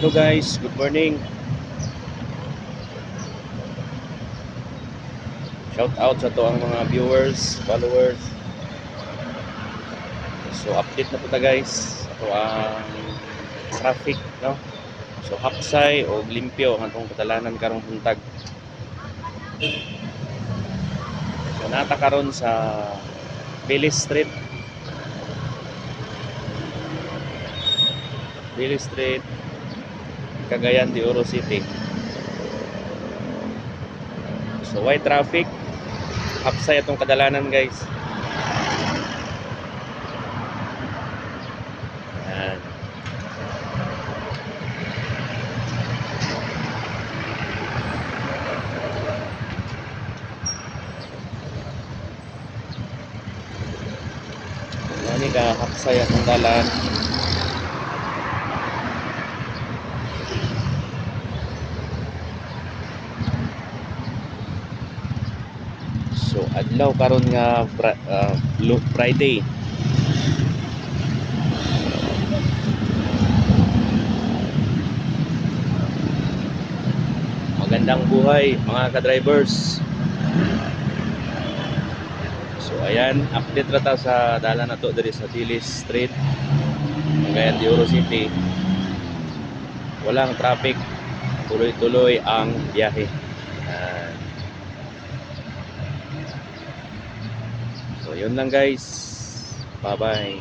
Hello guys, good morning. Shout out sa to ang mga viewers, followers. So update na po ta guys. Ito ang traffic, no? So hapsay o limpyo ang atong katalanan karong buntag. So nata karon sa Billy Street. Billy Street, Cagayan de Oro City. So why traffic? Hapsay atong kadalanan guys. Yan. Nani ka hapsay atong dalan. So adlaw karon nga Friday. Magandang buhay mga ka-drivers. So ayan, update rata sa dalan nato diri sa Dilis Street, Cagayan de Oro City. Walang traffic, tuloy-tuloy ang biyahe. Ayan. So yun lang guys. Bye bye.